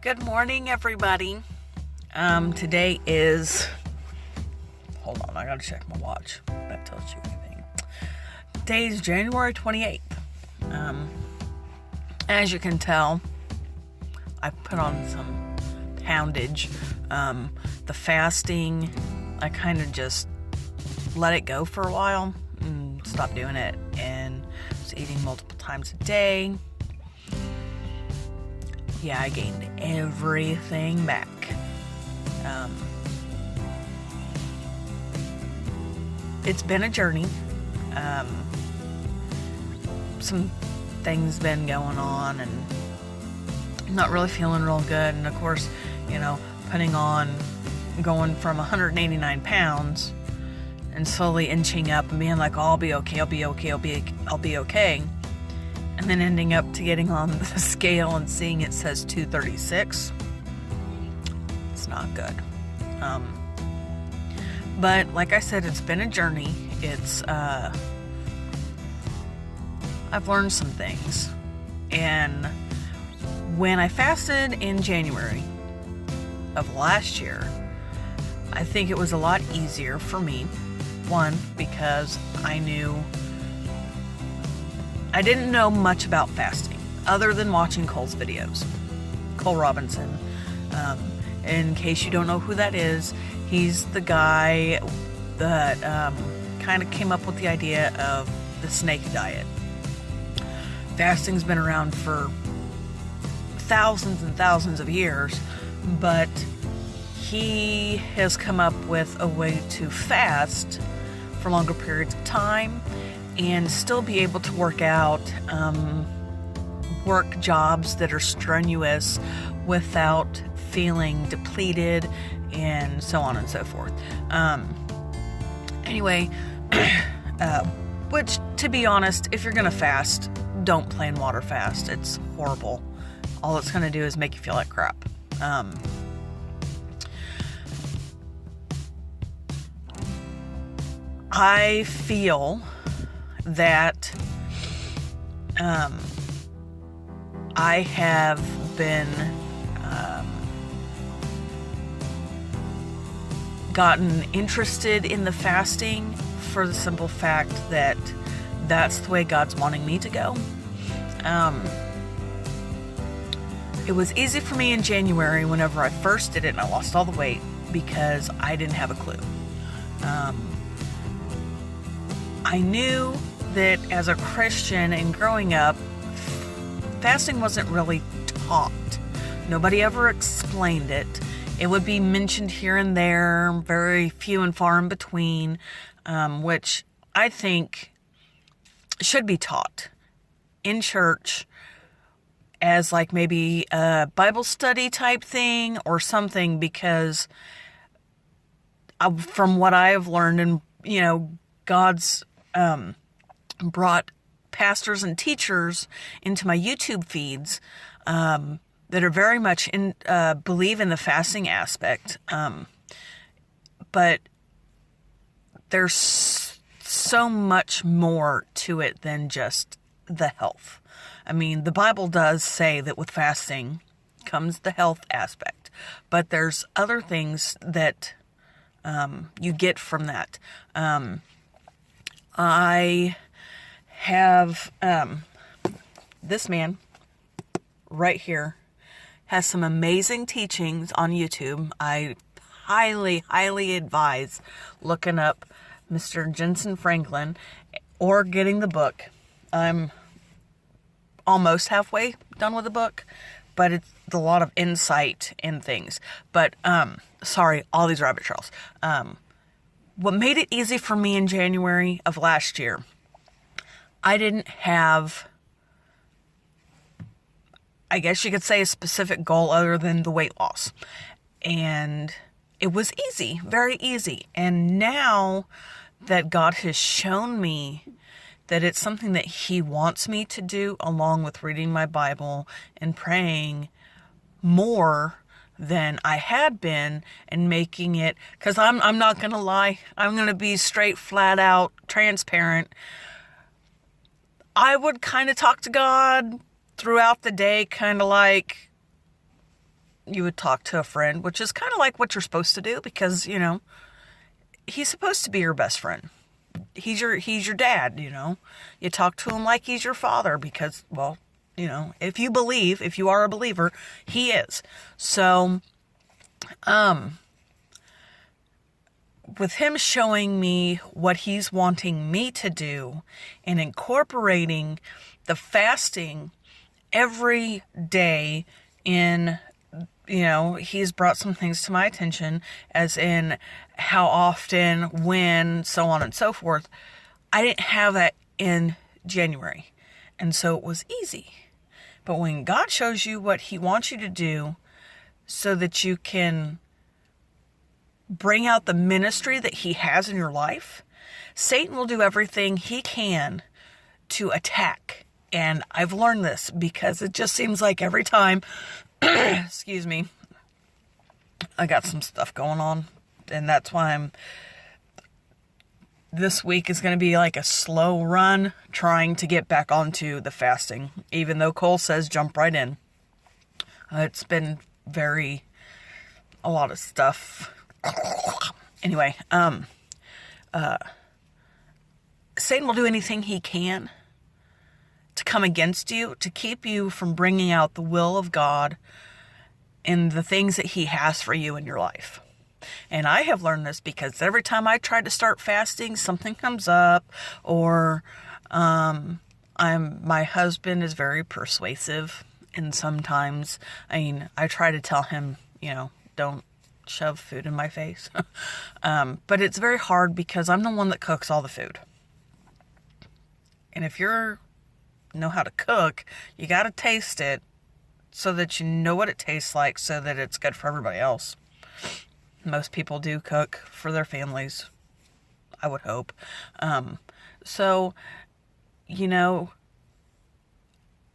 Good morning, everybody. Today is, hold on, I gotta check my watch. That tells you anything. Today is January 28th. As you can tell, I put on some poundage. The fasting, I kind of just let it go for a while and stopped doing it, and was eating multiple times a day. Yeah, I gained everything back. It's been a journey. Some things been going on and not really feeling real good. And of course, putting on, going from 189 pounds and slowly inching up and being like, oh, I'll be okay. And then ending up to getting on the scale and seeing it says 236. It's not good. But like I said, it's been a journey. I've learned some things. And when I fasted in January of last year, I think it was a lot easier for me. One, because I didn't know much about fasting other than watching Cole's videos. Cole Robinson. In case you don't know who that is, he's the guy that kind of came up with the idea of the snake diet. Fasting's been around for thousands and thousands of years, but he has come up with a way to fast for longer periods of time and still be able to work out, work jobs that are strenuous without feeling depleted and so on and so forth. Anyway, which, to be honest, if you're going to fast, don't plain water fast. It's horrible. All it's going to do is make you feel like crap. I feel that I have been gotten interested in the fasting for the simple fact that that's the way God's wanting me to go. It was easy for me in January whenever I first did it and I lost all the weight because I didn't have a clue. I knew that as a Christian and growing up, fasting wasn't really taught. Nobody ever explained it. It would be mentioned here and there, very few and far in between, which I think should be taught in church as like maybe a Bible study type thing or something, because from what I have learned, and God's brought pastors and teachers into my YouTube feeds that are very much believe in the fasting aspect. But there's so much more to it than just the health. I mean, the Bible does say that with fasting comes the health aspect, but there's other things that you get from that. I have this man right here has some amazing teachings on YouTube. I highly, highly advise looking up Mr. Jensen Franklin or getting the book. I'm almost halfway done with the book, but it's a lot of insight in things. But, sorry, all these rabbit trails. What made it easy for me in January of last year, I didn't have, I guess you could say, a specific goal other than the weight loss. And it was easy, very easy. And now that God has shown me that it's something that He wants me to do, along with reading my Bible and praying more than I had been, and making it, because I'm not going to lie, I'm going to be straight, flat out, transparent. I would kind of talk to God throughout the day, kind of like, you would talk to a friend, which is kind of like what you're supposed to do because, he's supposed to be your best friend. He's your dad, You talk to him like he's your father because, well, if you are a believer, he is. So, with him showing me what he's wanting me to do and incorporating the fasting every day in, he's brought some things to my attention, as in how often, when, so on and so forth. I didn't have that in January. And so it was easy. But when God shows you what he wants you to do so that you can bring out the ministry that he has in your life, Satan will do everything he can to attack. And I've learned this because it just seems like every time, excuse me, I got some stuff going on. And that's why this week is going to be like a slow run trying to get back onto the fasting. Even though Cole says jump right in. It's been a lot of stuff. Anyway, Satan will do anything he can to come against you, to keep you from bringing out the will of God and the things that he has for you in your life. And I have learned this because every time I try to start fasting, something comes up, or my husband is very persuasive, and sometimes, I try to tell him, don't shove food in my face. But it's very hard because I'm the one that cooks all the food. And if you know how to cook, you got to taste it so that you know what it tastes like, so that it's good for everybody else. Most people do cook for their families, I would hope. So,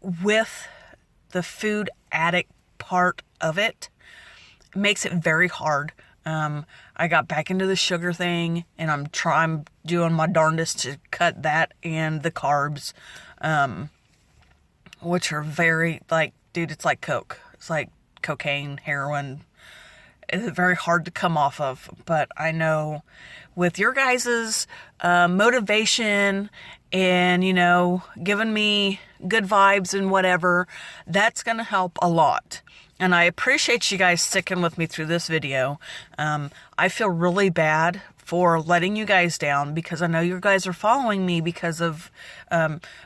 with the food addict part of it, makes it very hard. I got back into the sugar thing, and I'm doing my darndest to cut that and the carbs, which are very, dude, it's like coke. It's like cocaine, heroin. It's very hard to come off of, but I know with your guys' motivation and, giving me good vibes and whatever, that's going to help a lot. And I appreciate you guys sticking with me through this video. I feel really bad for letting you guys down because I know you guys are following me because of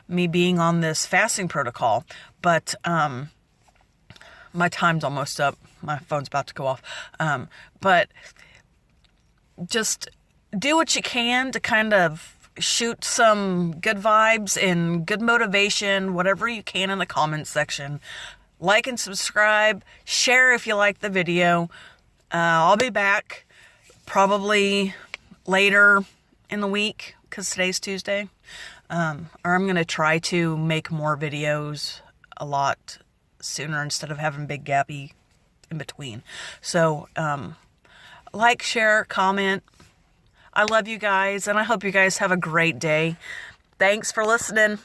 me being on this fasting protocol. But my time's almost up. My phone's about to go off. But just do what you can to kind of shoot some good vibes and good motivation, whatever you can, in the comments section. Like and subscribe. Share if you like the video. I'll be back probably later in the week because today's Tuesday. Or I'm going to try to make more videos a lot sooner instead of having big gappy in between. So, like, share, comment. I love you guys, and I hope you guys have a great day. Thanks for listening.